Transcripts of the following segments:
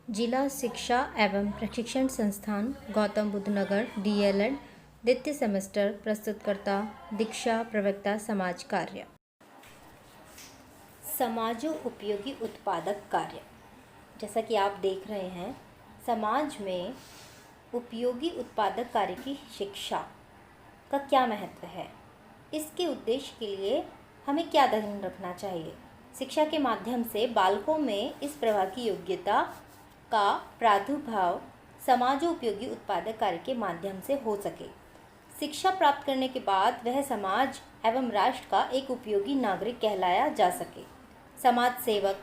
जिला शिक्षा एवं प्रशिक्षण संस्थान गौतम बुद्ध नगर DLED द्वितीय सेमेस्टर प्रस्तुतकर्ता दीक्षा प्रवक्ता समाज कार्य। समाजो उपयोगी उत्पादक कार्य। जैसा कि आप देख रहे हैं, समाज में उपयोगी उत्पादक कार्य की शिक्षा का क्या महत्व है, इसके उद्देश्य के लिए हमें क्या ध्यान रखना चाहिए। शिक्षा के माध्यम से बालकों में इस प्रवाह की योग्यता का प्रादुर्भाव समाजोपयोगी उत्पादक कार्य के माध्यम से हो सके। शिक्षा प्राप्त करने के बाद वह समाज एवं राष्ट्र का एक उपयोगी नागरिक कहलाया जा सके। समाज सेवक,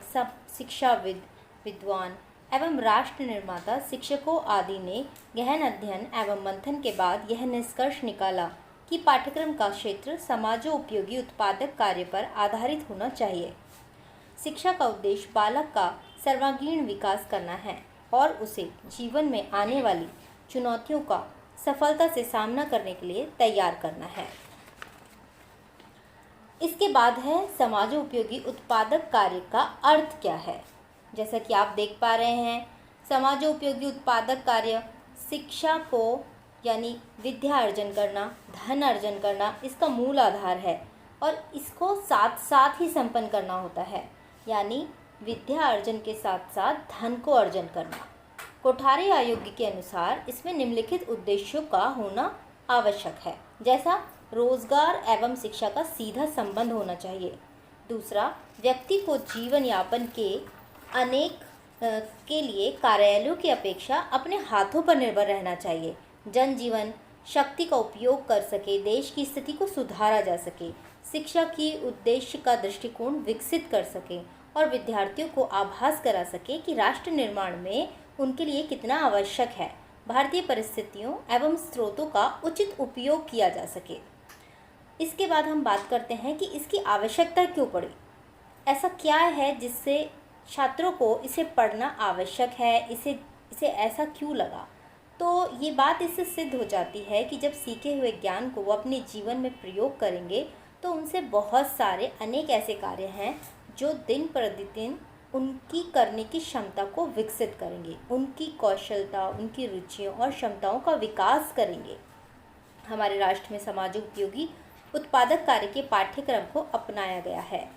शिक्षाविद, विद्वान एवं राष्ट्र निर्माता शिक्षकों आदि ने गहन अध्ययन एवं मंथन के बाद यह निष्कर्ष निकाला कि पाठ्यक्रम का क्षेत्र समाजोपयोगी उत्पादक कार्य पर आधारित होना चाहिए। शिक्षा का उद्देश्य बालक का सर्वांगीण विकास करना है और उसे जीवन में आने वाली चुनौतियों का सफलता से सामना करने के लिए तैयार करना है। इसके बाद है समाजोपयोगी उत्पादक कार्य का अर्थ क्या है। जैसा कि आप देख पा रहे हैं, समाजोपयोगी उत्पादक कार्य शिक्षा को यानी विद्या अर्जन करना, धन अर्जन करना इसका मूल आधार है और इसको साथ साथ ही संपन्न करना होता है, यानी विद्या अर्जन के साथ साथ धन को अर्जन करना। कोठारी आयोग के अनुसार इसमें निम्नलिखित उद्देश्यों का होना आवश्यक है। जैसा रोजगार एवं शिक्षा का सीधा संबंध होना चाहिए। दूसरा, व्यक्ति को जीवन यापन के लिए कार्यालयों की अपेक्षा अपने हाथों पर निर्भर रहना चाहिए। जनजीवन शक्ति का उपयोग कर सके, देश की स्थिति को सुधारा जा सके, शिक्षा की उद्देश्य का दृष्टिकोण विकसित कर सके और विद्यार्थियों को आभास करा सके कि राष्ट्र निर्माण में उनके लिए कितना आवश्यक है। भारतीय परिस्थितियों एवं स्रोतों का उचित उपयोग किया जा सके। इसके बाद हम बात करते हैं कि इसकी आवश्यकता क्यों पड़ी। ऐसा क्या है जिससे छात्रों को इसे पढ़ना आवश्यक है, इसे ऐसा क्यों लगा। तो ये बात इससे सिद्ध हो जाती है कि जब सीखे हुए ज्ञान को वो अपने जीवन में प्रयोग करेंगे तो उनसे बहुत सारे अनेक ऐसे कार्य हैं जो दिन प्रतिदिन उनकी करने की क्षमता को विकसित करेंगे, उनकी कौशलता, उनकी रुचियों और क्षमताओं का विकास करेंगे। हमारे राष्ट्र में समाजोपयोगी उत्पादक कार्य के पाठ्यक्रम को अपनाया गया है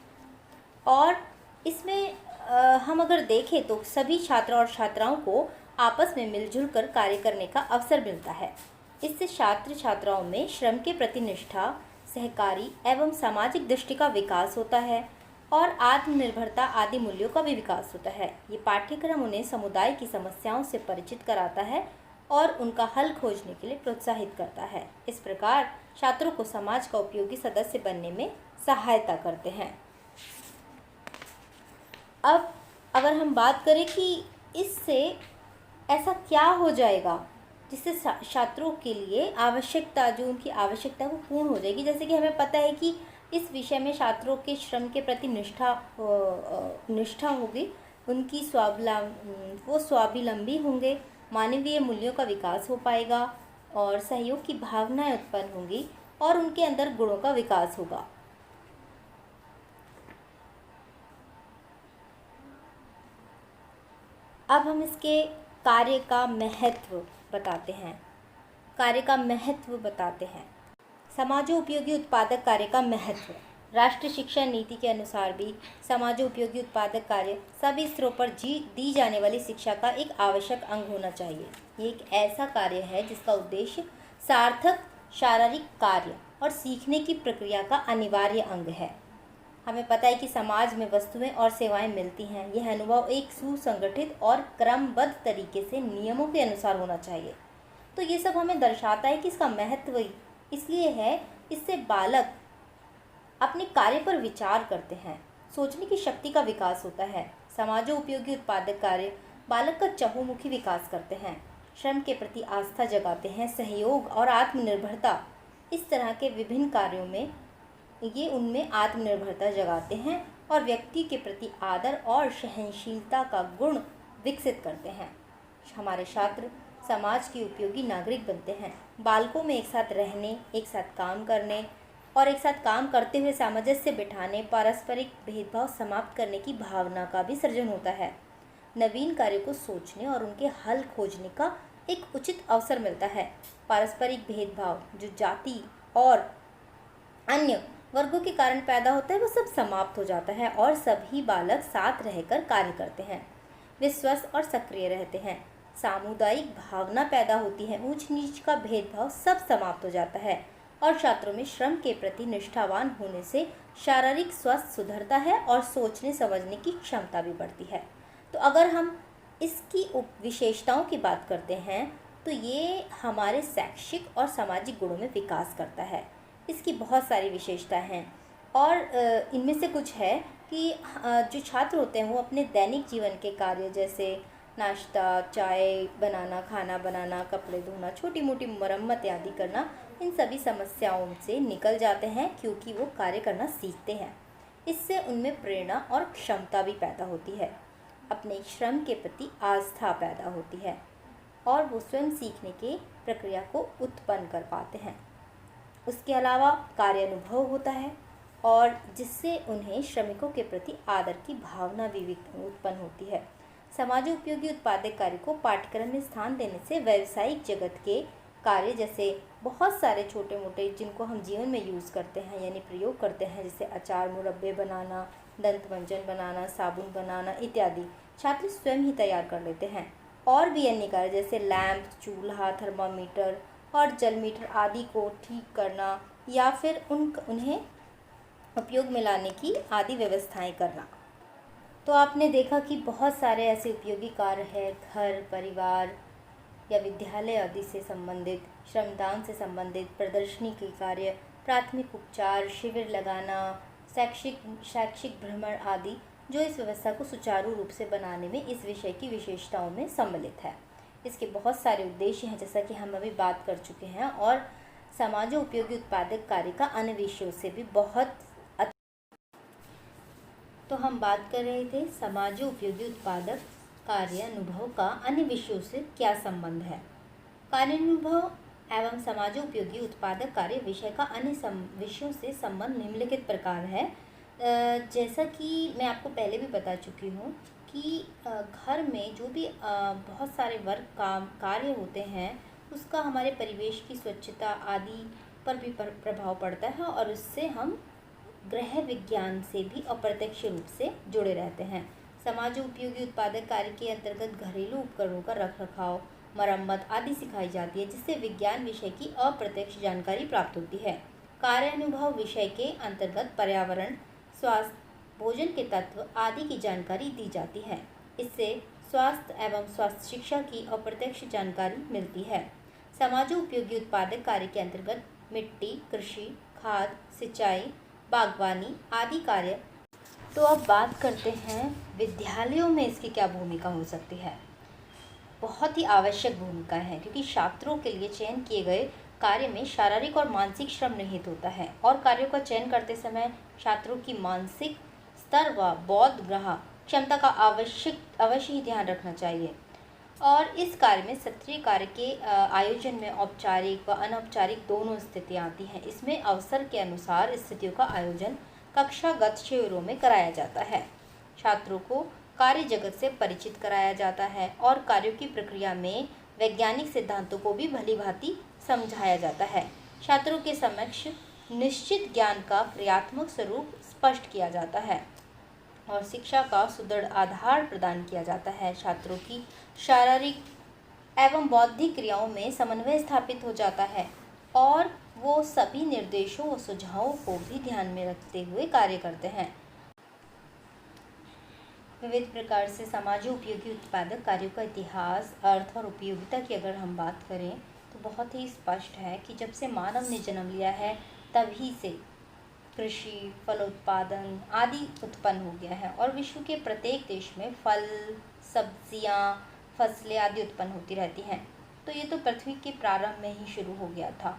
और इसमें हम अगर देखें तो सभी छात्र और छात्राओं को आपस में मिलजुल कर कार्य करने का अवसर मिलता है। इससे छात्र छात्राओं में श्रम के प्रति निष्ठा, सहकारी एवं सामाजिक दृष्टि का विकास होता है और आत्मनिर्भरता आदि मूल्यों का भी विकास होता है। ये पाठ्यक्रम उन्हें समुदाय की समस्याओं से परिचित कराता है और उनका हल खोजने के लिए प्रोत्साहित करता है। इस प्रकार छात्रों को समाज का उपयोगी सदस्य बनने में सहायता करते हैं। अब अगर हम बात करें कि इससे ऐसा क्या हो जाएगा जिससे छात्रों के लिए आवश्यकता, जो उनकी आवश्यकता वो पूर्ण हो जाएगी। जैसे कि हमें पता है कि इस विषय में छात्रों के श्रम के प्रति निष्ठा होगी, उनकी वो स्वावलंबी होंगे, मानवीय मूल्यों का विकास हो पाएगा और सहयोग की भावनाएं उत्पन्न होंगी और उनके अंदर गुणों का विकास होगा। अब हम इसके कार्य का महत्व बताते हैं। समाजोपयोगी उत्पादक कार्य का महत्व। राष्ट्रीय शिक्षा नीति के अनुसार भी समाजोपयोगी उत्पादक कार्य सभी स्तरों पर दी जाने वाली शिक्षा का एक आवश्यक अंग होना चाहिए। ये एक ऐसा कार्य है जिसका उद्देश्य सार्थक शारीरिक कार्य और सीखने की प्रक्रिया का अनिवार्य अंग है। हमें पता है कि समाज में वस्तुएं और सेवाएं मिलती हैं। यह अनुभव एक सुसंगठित और क्रमबद्ध तरीके से नियमों के अनुसार होना चाहिए। तो ये सब हमें दर्शाता है कि इसका महत्व इसलिए है, इससे बालक अपने कार्य पर विचार करते हैं, सोचने की शक्ति का विकास होता है। समाजोपयोगी उत्पादक कार्य बालक का चहुमुखी विकास करते हैं, श्रम के प्रति आस्था जगाते हैं, सहयोग और आत्मनिर्भरता, इस तरह के विभिन्न कार्यों में ये उनमें आत्मनिर्भरता जगाते हैं और व्यक्ति के प्रति आदर और सहनशीलता का गुण विकसित करते हैं। हमारे छात्र समाज के उपयोगी नागरिक बनते हैं। बालकों में एक साथ रहने, एक साथ काम करने और एक साथ काम करते हुए सामंजस्य बिठाने, पारस्परिक भेदभाव समाप्त करने की भावना का भी सृजन होता है। नवीन कार्य को सोचने और उनके हल खोजने का एक उचित अवसर मिलता है। पारस्परिक भेदभाव जो जाति और अन्य वर्गों के कारण पैदा होता है वो सब समाप्त हो जाता है और सभी बालक साथ रहकर कार्य करते हैं। वे स्वस्थ और सक्रिय रहते हैं। सामुदायिक भावना पैदा होती है। ऊंच नीच का भेदभाव सब समाप्त हो जाता है और छात्रों में श्रम के प्रति निष्ठावान होने से शारीरिक स्वास्थ्य सुधरता है और सोचने समझने की क्षमता भी बढ़ती है। तो अगर हम इसकी विशेषताओं की बात करते हैं तो ये हमारे शैक्षिक और सामाजिक गुणों में विकास करता है। इसकी बहुत सारी विशेषताएं हैं और इनमें से कुछ है कि जो छात्र होते हैं वो अपने दैनिक जीवन के कार्य जैसे नाश्ता, चाय बनाना, खाना बनाना, कपड़े धोना, छोटी मोटी मरम्मत आदि करना, इन सभी समस्याओं से निकल जाते हैं क्योंकि वो कार्य करना सीखते हैं। इससे उनमें प्रेरणा और क्षमता भी पैदा होती है। अपने श्रम के प्रति आस्था पैदा होती है और वो स्वयं सीखने की प्रक्रिया को उत्पन्न कर पाते हैं। उसके अलावा कार्य अनुभव होता है और जिससे उन्हें श्रमिकों के प्रति आदर की भावना भी उत्पन्न होती है। समाजोपयोगी उत्पादक कार्य को पाठ्यक्रम में स्थान देने से व्यावसायिक जगत के कार्य जैसे बहुत सारे छोटे मोटे जिनको हम जीवन में यूज़ करते हैं यानी प्रयोग करते हैं, जैसे अचार, मुरब्बे बनाना, दंत मंजन बनाना, साबुन बनाना इत्यादि छात्र स्वयं ही तैयार कर लेते हैं। और भी अन्य कार्य जैसे लैंप, चूल्हा, थर्मामीटर और जल मीटर आदि को ठीक करना या फिर उन्हें उपयोग में लाने की आदि व्यवस्थाएं करना। तो आपने देखा कि बहुत सारे ऐसे उपयोगी कार्य हैं, घर, परिवार या विद्यालय आदि से संबंधित, श्रमदान से संबंधित, प्रदर्शनी के कार्य, प्राथमिक उपचार, शिविर लगाना, शैक्षिक भ्रमण आदि जो इस व्यवस्था को सुचारू रूप से बनाने में इस विषय की विशेषताओं में सम्मिलित है। इसके बहुत सारे उद्देश्य हैं जैसा कि हम अभी बात कर चुके हैं और समाजोपयोगी उत्पादक कार्य का अन्य विषयों से भी बहुत तो हम बात कर रहे थे समाजोपयोगी उत्पादक कार्य अनुभव का अन्य विषयों से क्या संबंध है। कार्यानुभव एवं समाजोपयोगी उत्पादक कार्य विषय का अन्य विषयों से संबंध निम्नलिखित प्रकार है। जैसा कि मैं आपको पहले भी बता चुकी हूँ कि घर में जो भी बहुत सारे वर्ग काम कार्य होते हैं उसका हमारे परिवेश की स्वच्छता आदि पर भी प्रभाव पड़ता है और उससे हम गृह विज्ञान से भी अप्रत्यक्ष रूप से जुड़े रहते हैं। समाजोपयोगी उत्पादक कार्य के अंतर्गत घरेलू उपकरणों का रखरखाव, मरम्मत आदि सिखाई जाती है जिससे विज्ञान विषय की अप्रत्यक्ष जानकारी प्राप्त होती है। कार्यानुभव विषय के अंतर्गत पर्यावरण, स्वास्थ्य, भोजन के तत्व आदि की जानकारी दी जाती है। इससे स्वास्थ्य एवं स्वास्थ्य शिक्षा की अप्रत्यक्ष जानकारी मिलती है। समाजोपयोगी उत्पादक कार्य के अंतर्गत मिट्टी, कृषि, खाद, सिंचाई, बागवानी आदि कार्य। तो अब बात करते हैं विद्यालयों में इसकी क्या भूमिका हो सकती है। बहुत ही आवश्यक भूमिका है क्योंकि छात्रों के लिए चयन किए गए कार्य में शारीरिक और मानसिक श्रम निहित होता है और कार्यों का चयन करते समय छात्रों की मानसिक स्तर व बौद्ध ग्रह क्षमता का अवश्य ही ध्यान रखना चाहिए। और इस कार्य में सत्रीय कार्य के आयोजन में औपचारिक व अनौपचारिक दोनों स्थितियाँ आती हैं। इसमें अवसर के अनुसार स्थितियों का आयोजन कक्षागत शिविरों में कराया जाता है। छात्रों को कार्य जगत से परिचित कराया जाता है और कार्यों की प्रक्रिया में वैज्ञानिक सिद्धांतों को भी भली भांति समझाया जाता है। छात्रों के समक्ष निश्चित ज्ञान का क्रियात्मक स्वरूप स्पष्ट किया जाता है और शिक्षा का सुदृढ़ आधार प्रदान किया जाता है। छात्रों की शारीरिक एवं बौद्धिक क्रियाओं में समन्वय स्थापित हो जाता है और वो सभी निर्देशों व सुझावों को भी ध्यान में रखते हुए कार्य करते हैं। विविध प्रकार से समाजोपयोगी उत्पादक कार्यों का इतिहास, अर्थ और उपयोगिता की अगर हम बात करें तो बहुत ही स्पष्ट है कि जब से मानव ने जन्म लिया है तभी से कृषि, फलोत्पादन आदि उत्पन्न हो गया है और विश्व के प्रत्येक देश में फल, सब्जियां, फसलें आदि उत्पन्न होती रहती हैं। तो ये तो पृथ्वी के प्रारंभ में ही शुरू हो गया था।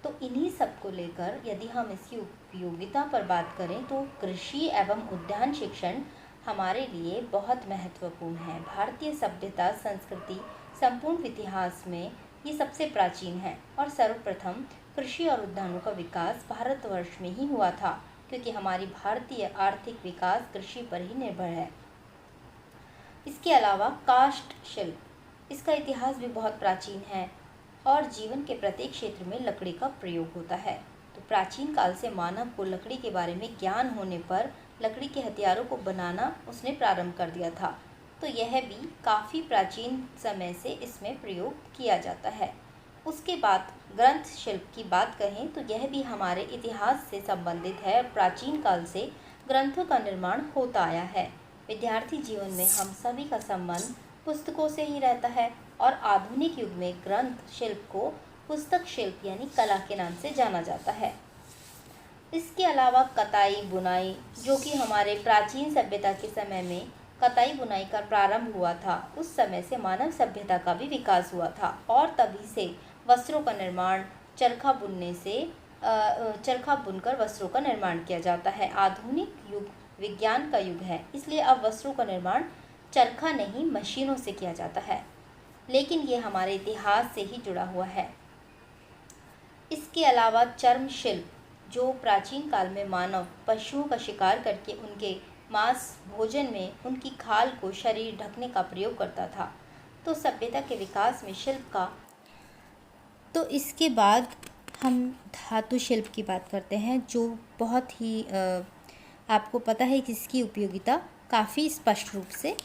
तो इन्हीं सब को लेकर यदि हम इसकी उपयोगिता पर बात करें तो कृषि एवं उद्यान शिक्षण हमारे लिए बहुत महत्वपूर्ण है। भारतीय सभ्यता संस्कृति संपूर्ण इतिहास में ये सबसे प्राचीन है और सर्वप्रथम कृषि और उद्यानों का विकास भारतवर्ष में ही हुआ था क्योंकि हमारी भारतीय आर्थिक विकास कृषि पर ही निर्भर है। इसके अलावा काष्ठ शिल्प, इसका इतिहास भी बहुत प्राचीन है और जीवन के प्रत्येक क्षेत्र में लकड़ी का प्रयोग होता है। तो प्राचीन काल से मानव को लकड़ी के बारे में ज्ञान होने पर लकड़ी के हथियारों को बनाना उसने प्रारंभ कर दिया था। तो यह भी काफ़ी प्राचीन समय से इसमें प्रयोग किया जाता है। उसके बाद ग्रंथ शिल्प की बात करें तो यह भी हमारे इतिहास से संबंधित है और प्राचीन काल से ग्रंथों का निर्माण होता आया है। विद्यार्थी जीवन में हम सभी का संबंध पुस्तकों से ही रहता है और आधुनिक युग में ग्रंथ शिल्प को पुस्तक शिल्प यानी कला के नाम से जाना जाता है। इसके अलावा कताई बुनाई, जो कि हमारे प्राचीन सभ्यता के समय में कताई बुनाई का प्रारंभ हुआ था, उस समय से मानव सभ्यता का भी विकास हुआ था और तभी से वस्त्रों का निर्माण चरखा बुनकर वस्त्रों का निर्माण किया जाता है। आधुनिक युग विज्ञान का युग है, इसलिए अब वस्त्रों का निर्माण चरखा नहीं मशीनों से किया जाता है, लेकिन ये हमारे इतिहास से ही जुड़ा हुआ है। इसके अलावा चर्म शिल्प, जो प्राचीन काल में मानव पशुओं का शिकार करके उनके मांस भोजन में उनकी खाल को शरीर ढकने का प्रयोग करता था। तो सभ्यता के विकास में शिल्प का। तो इसके बाद हम धातु शिल्प की बात करते हैं, जो बहुत ही आपको पता है कि इसकी उपयोगिता काफ़ी स्पष्ट रूप से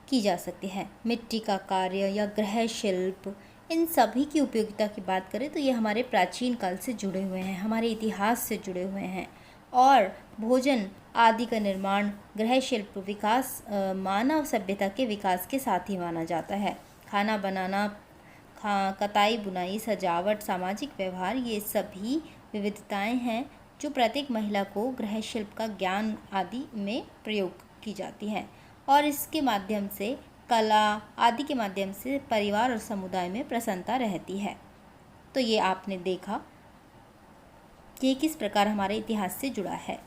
की जा सकती है। मिट्टी का कार्य या गृह शिल्प, इन सभी की उपयोगिता की बात करें तो ये हमारे प्राचीन काल से जुड़े हुए हैं, हमारे इतिहास से जुड़े हुए हैं। और भोजन आदि का निर्माण, गृह शिल्प विकास मानव सभ्यता के विकास के साथ ही माना जाता है। खाना बनाना, कताई बुनाई, सजावट, सामाजिक व्यवहार, ये सभी विविधताएं हैं जो प्रत्येक महिला को गृह शिल्प का ज्ञान आदि में प्रयोग की जाती हैं और इसके माध्यम से कला आदि के माध्यम से परिवार और समुदाय में प्रसन्नता रहती है। तो ये आपने देखा कि किस प्रकार हमारे इतिहास से जुड़ा है।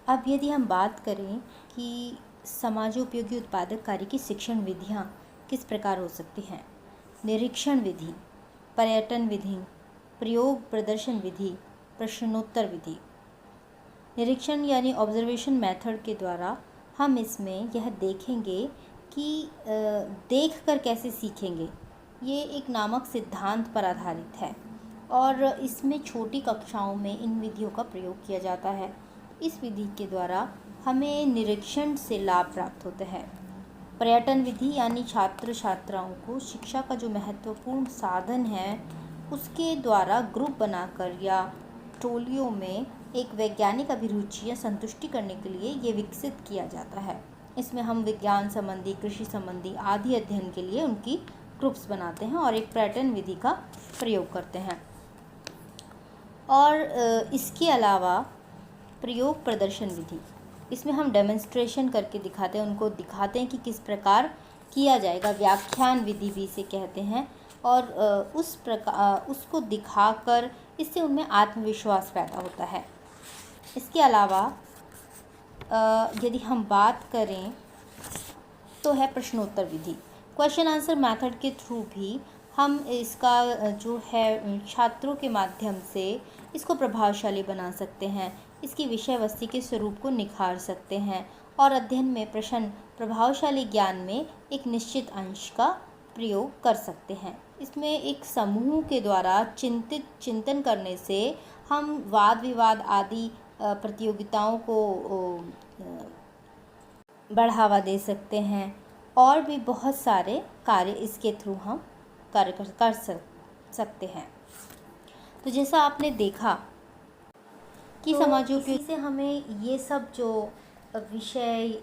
अब यदि हम बात करें कि समाजोपयोगी उत्पादक कार्य की शिक्षण विधियाँ किस प्रकार हो सकती हैं। निरीक्षण विधि, पर्यटन विधि, प्रयोग प्रदर्शन विधि, प्रश्नोत्तर विधि। निरीक्षण यानी ऑब्जर्वेशन मेथड के द्वारा हम इसमें यह देखेंगे कि देखकर कैसे सीखेंगे, ये एक नामक सिद्धांत पर आधारित है और इसमें छोटी कक्षाओं में इन विधियों का प्रयोग किया जाता है। इस विधि के द्वारा हमें निरीक्षण से लाभ प्राप्त होता है। पर्यटन विधि यानी छात्र छात्राओं को शिक्षा का जो महत्वपूर्ण साधन है उसके द्वारा ग्रुप बनाकर या टोलियों में एक वैज्ञानिक अभिरुचियाँ संतुष्टि करने के लिए ये विकसित किया जाता है। इसमें हम विज्ञान संबंधी, कृषि संबंधी आदि अध्ययन के लिए उनकी ग्रुप्स बनाते हैं और एक पर्यटन विधि का प्रयोग करते हैं। और इसके अलावा प्रयोग प्रदर्शन विधि, इसमें हम डेमोन्स्ट्रेशन करके दिखाते हैं, उनको दिखाते हैं कि किस प्रकार किया जाएगा। व्याख्यान विधि भी इसे कहते हैं और उस प्रकार उसको दिखाकर इससे उनमें आत्मविश्वास पैदा होता है। इसके अलावा यदि हम बात करें तो है प्रश्नोत्तर विधि। क्वेश्चन आंसर मेथड के थ्रू भी हम इसका जो है छात्रों के माध्यम से इसको प्रभावशाली बना सकते हैं, इसकी विषय वस्तु के स्वरूप को निखार सकते हैं और अध्ययन में प्रश्न प्रभावशाली ज्ञान में एक निश्चित अंश का प्रयोग कर सकते हैं। इसमें एक समूह के द्वारा चिंतन करने से हम वाद विवाद आदि प्रतियोगिताओं को बढ़ावा दे सकते हैं और भी बहुत सारे कार्य इसके थ्रू हम कार्य कर सकते हैं। तो जैसा आपने देखा कि समाजोपयोगी से हमें ये सब जो विषय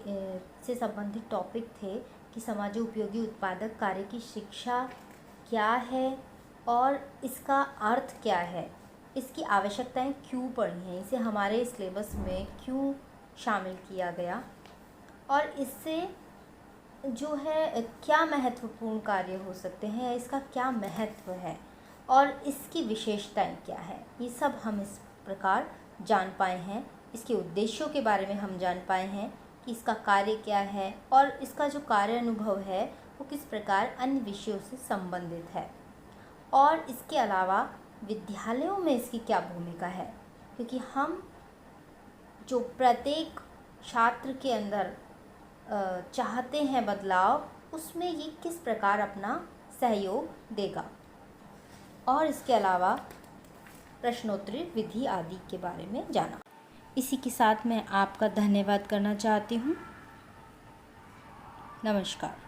से संबंधित टॉपिक थे कि समाजोपयोगी उत्पादक कार्य की शिक्षा क्या है और इसका अर्थ क्या है, इसकी आवश्यकताएं क्यों पड़ी हैं, इसे हमारे सिलेबस में क्यों शामिल किया गया और इससे जो है क्या महत्वपूर्ण कार्य हो सकते हैं, इसका क्या महत्व है और इसकी विशेषताएं क्या है, ये सब हम इस प्रकार जान पाए हैं। इसके उद्देश्यों के बारे में हम जान पाए हैं कि इसका कार्य क्या है और इसका जो कार्य अनुभव है वो किस प्रकार अन्य विषयों से संबंधित है और इसके अलावा विद्यालयों में इसकी क्या भूमिका है, क्योंकि हम जो प्रत्येक छात्र के अंदर चाहते हैं बदलाव, उसमें ये किस प्रकार अपना सहयोग देगा, और इसके अलावा प्रश्नोत्तरी विधि आदि के बारे में जाना। इसी के साथ मैं आपका धन्यवाद करना चाहती हूँ। नमस्कार।